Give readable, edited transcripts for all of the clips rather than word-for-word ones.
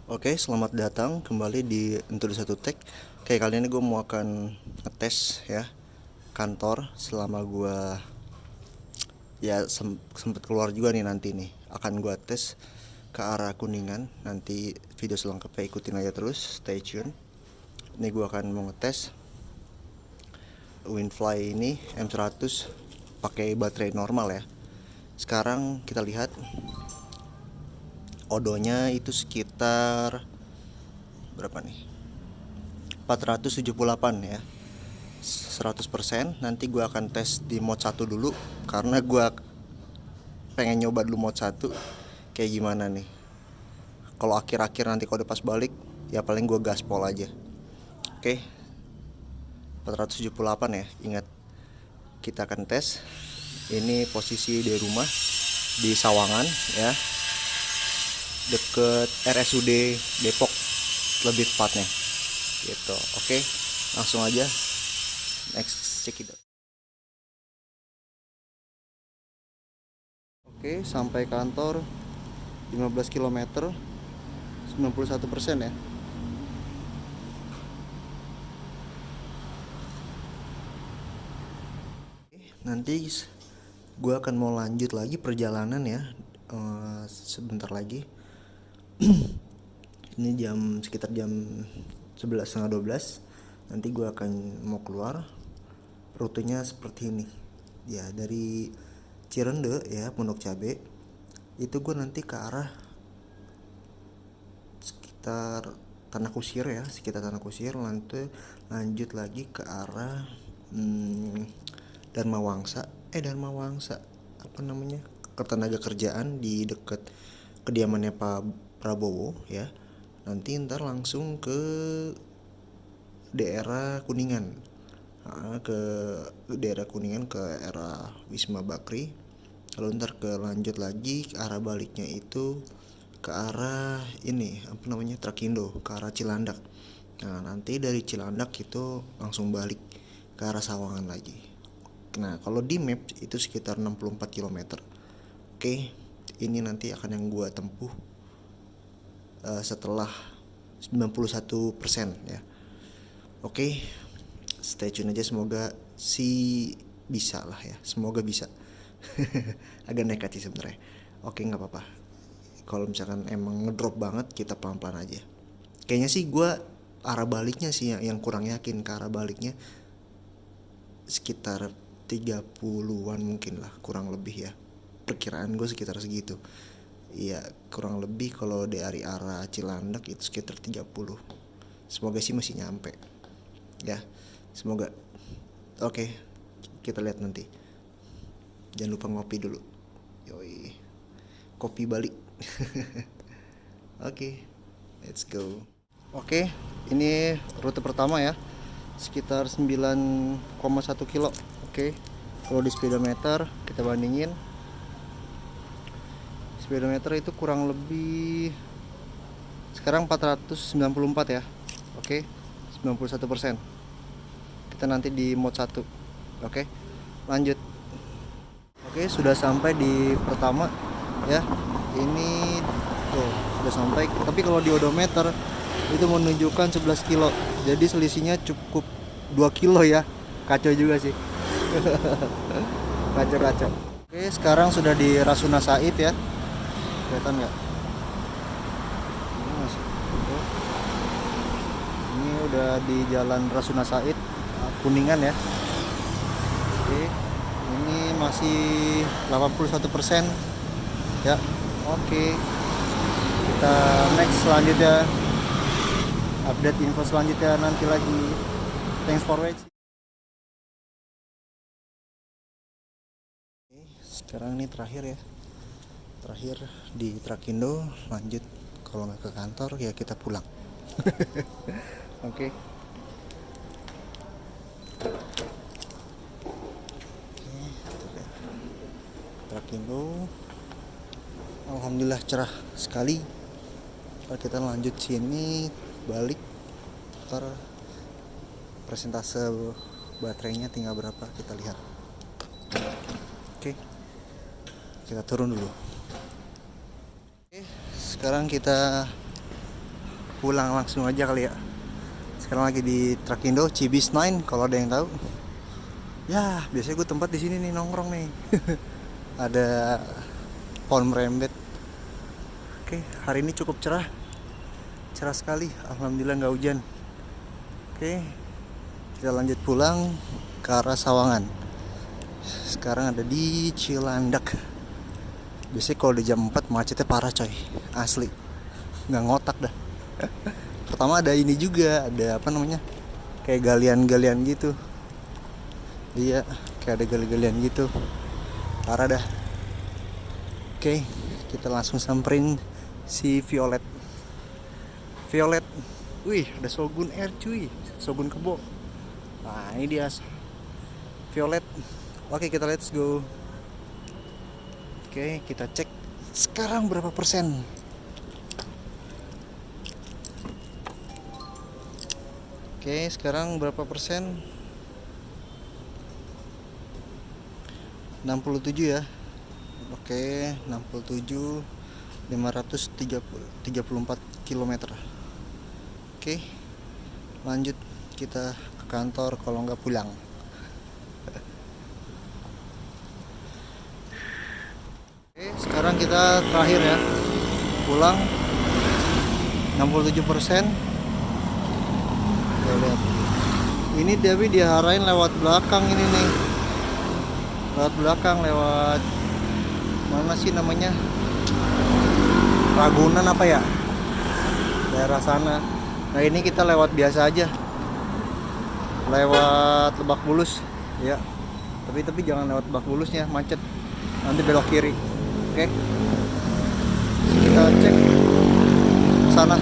Oke, selamat datang kembali di Untuk Satu Tech. Kayak kali ini gue mau akan ngetes ya kantor selama gue ya sempet keluar juga nih nanti nih. Akan gue tes ke arah Kuningan. Nanti video selengkapnya ikutin aja terus, stay tune. Ini gue akan mau ngetes Winfly ini M100 pakai baterai normal ya. Sekarang kita lihat odonya itu sekitar berapa nih? 478 ya. 100%. Nanti gue akan tes di mode 1 dulu karena gue pengen nyoba dulu mode 1 kayak gimana nih. Kalau akhir-akhir nanti kalau udah pas balik ya paling gue gaspol aja. Oke, 478 ya. Ingat, kita akan tes. Ini posisi di rumah di Sawangan ya, deket RSUD Depok lebih tepatnya gitu. Oke, langsung aja next check it out. Oke, sampai kantor 15 km, 91% ya. Nanti gue akan mau lanjut lagi perjalanan ya, sebentar lagi. Ini sekitar jam 11 setengah 12. Nanti gue akan mau keluar. Rutenya seperti ini ya, dari Cirende ya, Pondok Cabe. Itu gue nanti ke arah sekitar Tanah Kusir ya, sekitar Tanah Kusir. Nanti lanjut lagi ke arah Dharma Wangsa apa namanya, Ketenaga Kerjaan di dekat kediamannya Pak Prabowo ya. Nanti ntar langsung ke daerah Kuningan, ke daerah Kuningan ke arah Wisma Bakri. Lalu ntar lanjut lagi ke arah baliknya itu ke arah ini apa namanya, Trakindo, ke arah Cilandak. Nah nanti dari Cilandak itu langsung balik ke arah Sawangan lagi. Nah kalau di map itu sekitar 64 km. Oke, ini nanti akan yang gua tempuh setelah 91% ya. Oke, stay tune aja, semoga bisa lah ya, semoga bisa. Agak nekat sih sebenarnya. Oke, nggak apa-apa. Kalau misalkan emang ngedrop banget, kita pelan-pelan aja. Kayaknya sih gue arah baliknya sih yang kurang yakin, ke arah baliknya sekitar 30-an mungkin lah, kurang lebih ya. Perkiraan gue sekitar segitu. Iya, kurang lebih kalau dari arah Cilandak itu sekitar 30. Semoga sih masih nyampe. Ya, semoga. Oke, kita lihat nanti. Jangan lupa ngopi dulu. Yoi. Kopi balik. Oke, let's go. Oke, ini rute pertama ya. Sekitar 9,1 kilo. Oke. Kalau di speedometer kita bandingin. Speedometer itu kurang lebih sekarang 494 ya. Oke. 91%. Kita nanti di mode 1. Oke. Lanjut. Oke, sudah sampai di pertama ya. Ini tuh sudah sampai. Tapi kalau di odometer itu menunjukkan 11 kilo. Jadi selisihnya cukup 2 kilo ya. Kacau juga sih. Kacau. Oke, sekarang sudah di Rasuna Said ya. Kelihatan nggak? Ini udah di Jalan Rasuna Said, Kuningan ya. Oke, ini masih 81% ya. Oke, kita next selanjutnya, update info selanjutnya nanti lagi. Thanks for watching. Sekarang ini terakhir di Trakindo. Lanjut, kalau nggak ke kantor ya kita pulang. Oke. Trakindo, alhamdulillah cerah sekali. Ntar kita lanjut sini balik. Ntar presentase baterainya tinggal berapa kita lihat. Oke, kita turun dulu. Oke, sekarang kita pulang langsung aja kali ya. Sekarang lagi di Trakindo Cibis 9 kalau ada yang tahu. Ya biasanya gue tempat di sini nih nongkrong nih. Ada pohon merembet. Oke, hari ini cukup cerah sekali, alhamdulillah nggak hujan. Oke, kita lanjut pulang ke arah Sawangan. Sekarang ada di Cilandak. Biasanya kalau di jam 4 macetnya parah coy, asli nggak ngotak dah. Pertama ada ini juga, ada apa namanya, kayak galian-galian gitu. Iya, kayak ada gali-galian gitu, parah dah. Oke, kita langsung samperin si Violet. Wih, ada Shogun Air cuy, Shogun Kebo. Nah ini dia Violet. Oke, kita let's go. Oke, kita cek sekarang berapa persen. Oke, sekarang berapa persen? 67 ya. Oke, 67, 534 km. Oke, lanjut kita ke kantor kalau nggak pulang. Oke, sekarang kita terakhir ya, pulang 67%. Lihat, ini Dewi diarahin lewat belakang ini nih, lewat mana sih namanya, Ragunan apa ya, daerah sana. Nah ini kita lewat biasa aja, lewat Lebak Bulus ya, tapi jangan lewat Lebak Bulusnya, macet, nanti belok kiri. Oke, kita cek sana,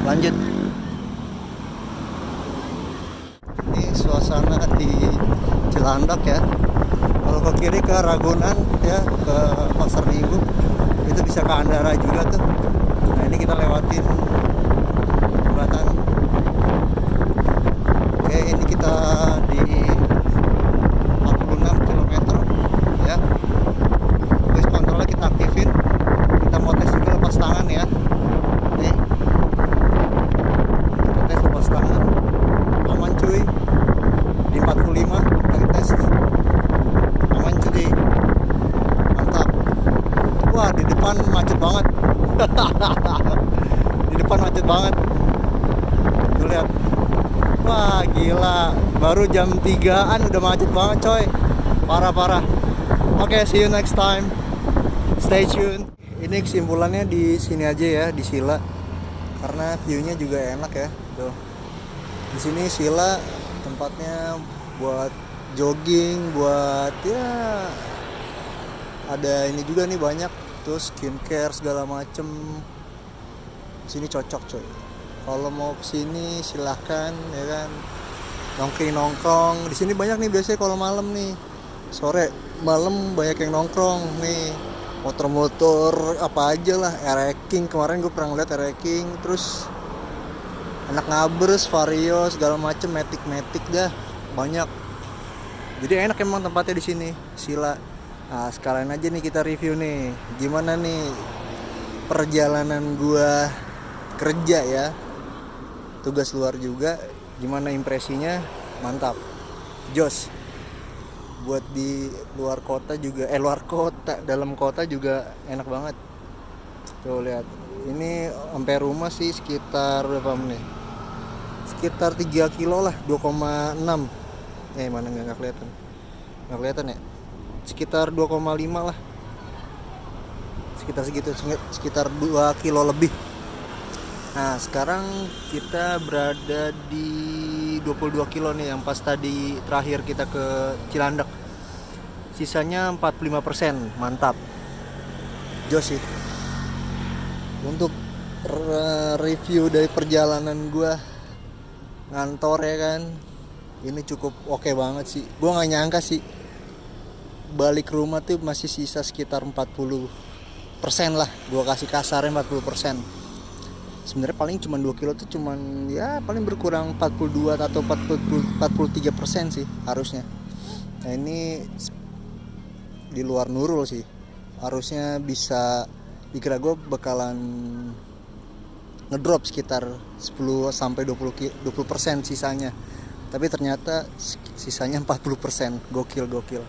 lanjut. Ini suasana di Cilandak ya. Kalau ke kiri ke Ragunan ya, ke Pasar Minggu, itu bisa ke Andara juga tuh. Nah ini kita lewatin jembatan. Oke, ini kita di 46 km ya. Voice controlnya kita aktifin. Kita mau tes juga lepas tangan ya. Nih, kita tes lepas tangan. Aman cuy. Di 45 kita tes. Aman cuy. Mantap. Wah, di depan macet banget. Di depan macet banget. Tuh lihat. Wah, gila. Baru jam 3-an udah macet banget coy. Parah. Oke, see you next time. Stay tune. Ini kesimpulannya di sini aja ya, di Sila. Karena view-nya juga enak ya. Tuh. Di sini Sila tempatnya buat jogging, buat ya, ada ini juga nih banyak tuh skincare segala macem. Sini cocok coy. Kalau mau kesini silahkan ya kan, nongkrong. Di sini banyak nih biasanya kalau malam nih, sore malam banyak yang nongkrong nih, motor apa aja lah, Ereking kemarin gue pernah ngeliat Ereking, terus anak ngabers, Vario segala macem, Matic dah banyak. Jadi enak emang tempatnya di sini Sila. Nah sekalian aja nih kita review nih, gimana nih perjalanan gua kerja ya, tugas luar juga, gimana impresinya. Mantap, jos. Buat di luar kota juga, dalam kota juga enak banget. Tuh lihat, ini sampai rumah sih sekitar berapa menit, sekitar 3 kilo lah, 2,6. Mana nggak kelihatan ya, sekitar 2,5 lah, sekitar segitu, sekitar 2 kilo lebih. Nah sekarang kita berada di 22 kilo nih, yang pas tadi terakhir kita ke Cilandak. Sisanya 45%, mantap, jos sih. Untuk review dari perjalanan gua ngantor ya kan, ini cukup oke banget sih. Gua nggak nyangka sih balik rumah tuh masih sisa sekitar 40% lah, gua kasih kasarnya 40%. Sebenarnya paling cuma 2 kilo tuh cuman ya paling berkurang 42 atau 43% sih harusnya. Nah ini di luar Nurul sih, harusnya bisa, dikira gue bakalan ngedrop sekitar 10 sampai 20% sisanya. Tapi ternyata sisanya 40%. Gokil.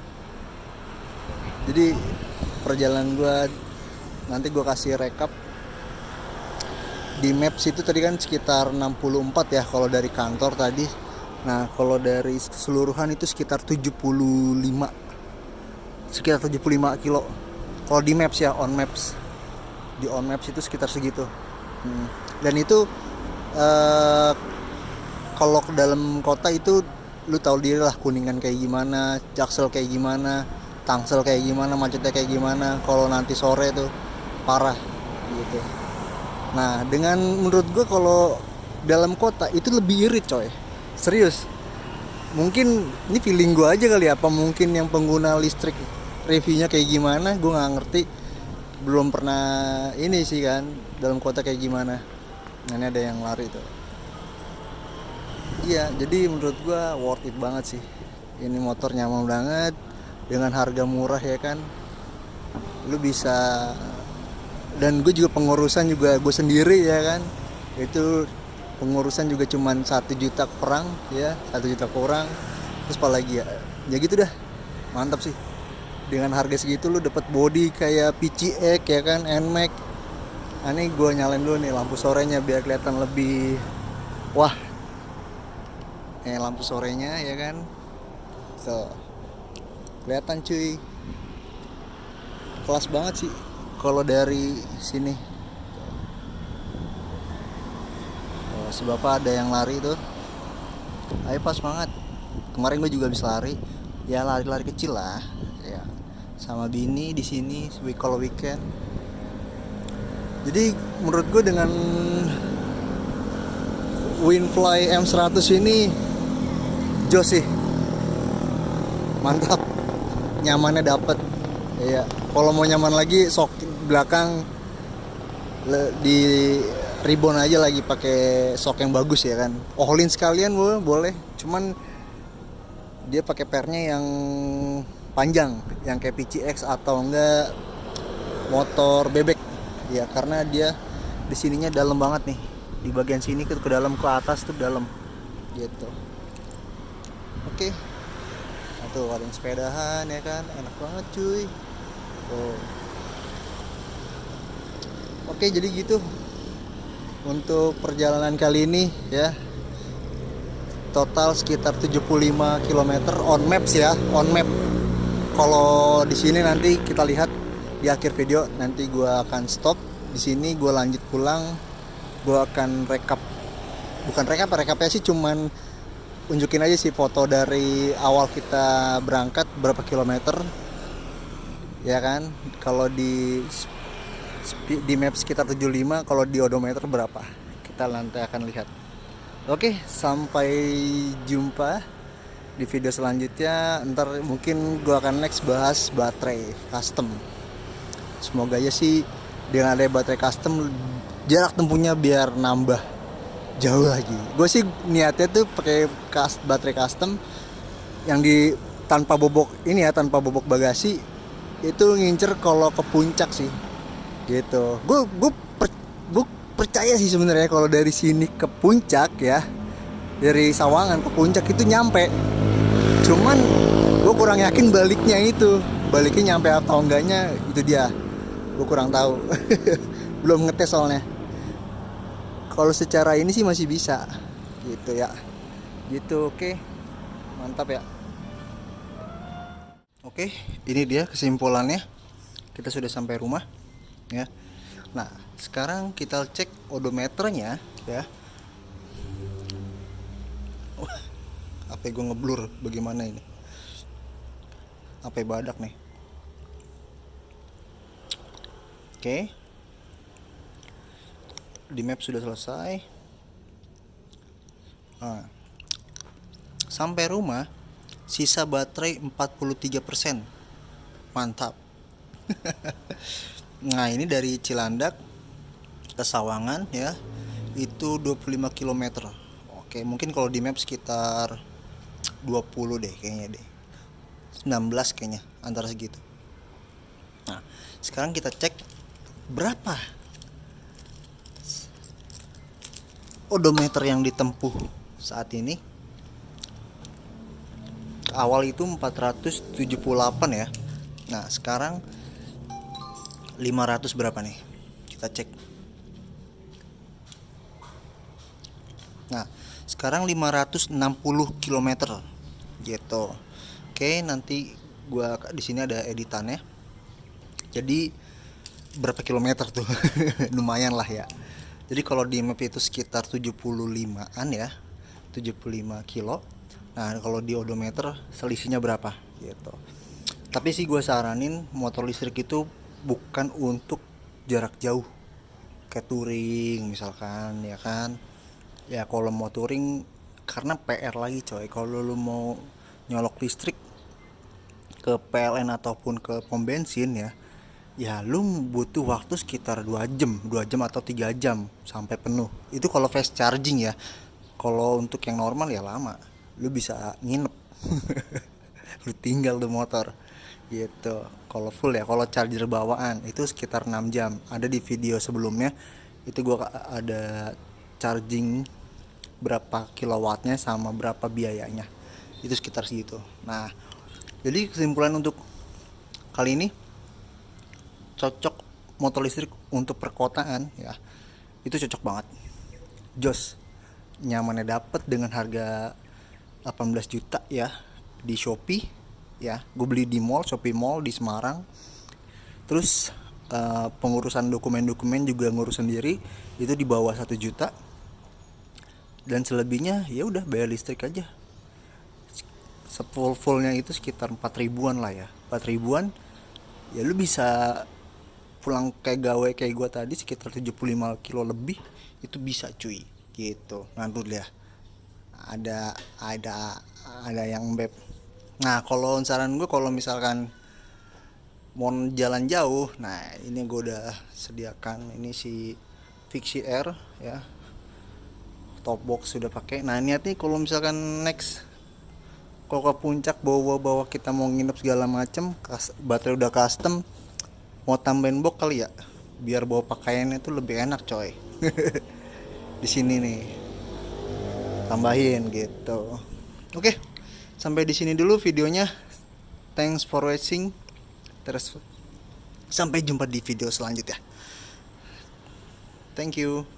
Jadi perjalanan gue nanti gue kasih rekap di Maps itu tadi kan sekitar 64 ya kalau dari kantor tadi. Nah kalau dari keseluruhan itu sekitar 75 kilo kalau di Maps ya, on Maps. Di on Maps itu sekitar segitu. Dan itu kalau ke dalam kota itu lu tahu diri lah, Kuningan kayak gimana, Jaksel kayak gimana, Tangsel kayak gimana, macetnya kayak gimana. Kalau nanti sore tuh parah gitu. Nah dengan menurut gue kalau dalam kota itu lebih irit coy, serius. Mungkin ini feeling gue aja kali, apa mungkin yang pengguna listrik reviewnya kayak gimana gue nggak ngerti, belum pernah ini sih kan dalam kota kayak gimana. Nah, ini ada yang lari tuh. Iya, jadi menurut gue worth it banget sih. Ini motor nyaman banget dengan harga murah ya kan. Lu bisa, dan gue juga pengurusan juga gue sendiri ya kan. Itu pengurusan juga cuman 1 juta kurang ya, 1 juta kurang. Terus apa lagi ya gitu dah. Mantap sih. Dengan harga segitu lu dapat body kayak PCX ya kan, NMAX. Nah, ini gue nyalain dulu nih lampu sorenya biar kelihatan lebih wah. Lampu sorenya ya kan. So, kelihatan cuy. Kelas banget sih kalau dari sini. Oh, si bapak ada yang lari tuh. Ayo pas banget. Kemarin gue juga habis lari. Ya lari-lari kecil lah. Ya. Sama bini di sini kalau weekend. Jadi menurut gue dengan Winfly M100 ini jos sih. Mantap. Nyamannya dapet. Iya. Kalau mau nyaman lagi sok belakang di ribbon aja lagi pakai sok yang bagus ya kan. Ohlin sekalian boleh. Cuman dia pakai pernya yang panjang, yang kayak PCX atau enggak motor bebek. Ya karena dia di sininya dalam banget nih. Di bagian sini ke dalam, ke atas tuh dalam. Gitu. Oke. Nah, tuh ada yang sepedahan ya kan, enak banget cuy. Oh. Oke, jadi gitu untuk perjalanan kali ini ya. Total sekitar 75 km on maps ya, on map. Kalau di sini nanti kita lihat di akhir video, nanti gue akan stop di sini, gue lanjut pulang, gue akan rekapnya sih cuman unjukin aja sih foto dari awal kita berangkat berapa kilometer ya kan. Kalau di map sekitar 75, kalau di odometer berapa, kita nanti akan lihat. Oke, sampai jumpa di video selanjutnya. Ntar mungkin gue akan next bahas baterai custom. Semoga aja sih dengan ada baterai custom jarak tempuhnya biar nambah jauh lagi. Gue sih niatnya tuh pakai baterai custom yang di tanpa bobok ini ya, tanpa bobok bagasi. Itu ngincer kalau ke puncak sih. Gitu. Gue percaya sih sebenarnya kalau dari sini ke puncak ya, dari Sawangan ke puncak itu nyampe. Cuman gue kurang yakin baliknya nyampe atau enggaknya, itu dia. Gue kurang tahu. Belum ngetes soalnya. Kalau secara ini sih masih bisa gitu ya. Gitu. Oke. Mantap ya. Oke, ini dia kesimpulannya. Kita sudah sampai rumah ya. Nah, sekarang kita cek odometernya ya. HP gue ngeblur bagaimana ini? HP badak nih. Oke. Di map sudah selesai. Nah, sampai rumah sisa baterai 43%. Mantap. Nah, ini dari Cilandak ke Sawangan ya. Itu 25 km. Oke, mungkin kalau di map sekitar 20 deh kayaknya deh. 19 kayaknya, antara segitu. Nah, sekarang kita cek berapa odometer yang ditempuh saat ini, awal itu 478 ya. Nah sekarang 500 berapa nih, kita cek. Nah sekarang 560 km gitu. Oke, nanti gua di sini ada editannya. Jadi berapa kilometer tuh? Lumayan lah ya. Jadi kalau di map itu sekitar 75-an ya. 75 kilo. Nah, kalau di odometer selisihnya berapa gitu. Tapi sih gue saranin motor listrik itu bukan untuk jarak jauh. Kayak touring misalkan ya kan. Ya kalau mau touring karena PR lagi coy. Kalau lu mau nyolok listrik ke PLN ataupun ke pom bensin ya lu butuh waktu sekitar 2 jam atau 3 jam sampai penuh. Itu kalau fast charging ya. Kalau untuk yang normal ya lama, lu bisa nginep. Lu tinggal tuh motor gitu. Kalau full ya, kalau charger bawaan itu sekitar 6 jam. Ada di video sebelumnya itu gua ada charging berapa kilowattnya sama berapa biayanya, itu sekitar segitu. Nah jadi kesimpulan untuk kali ini, cocok motor listrik untuk perkotaan ya, itu cocok banget. Jos, nyamannya dapet dengan harga 18 juta ya di Shopee ya. Gue beli di mall, Shopee Mall di Semarang. Terus pengurusan dokumen-dokumen juga ngurus sendiri, itu di bawah 1 juta. Dan selebihnya ya udah bayar listrik aja. Fullnya itu sekitar 4 ribuan lah ya. 4 ribuan ya lu bisa pulang kayak gawe kayak gue tadi sekitar 75 kilo lebih, itu bisa cuy gitu. Nanti ya ada ada yang beb. Nah kalau saran gue, kalau misalkan mau jalan jauh, nah ini gue udah sediakan ini si Fixie Air ya, top box sudah pakai. Nah niat nih kalau misalkan next kalau ke puncak bawa kita mau nginep segala macem, baterai udah custom, mau tambahin box kali ya, biar bawa pakaiannya tuh lebih enak coy. Di sini nih tambahin gitu. Oke, sampai di sini dulu videonya. Thanks for watching. Terus sampai jumpa di video selanjutnya. Thank you.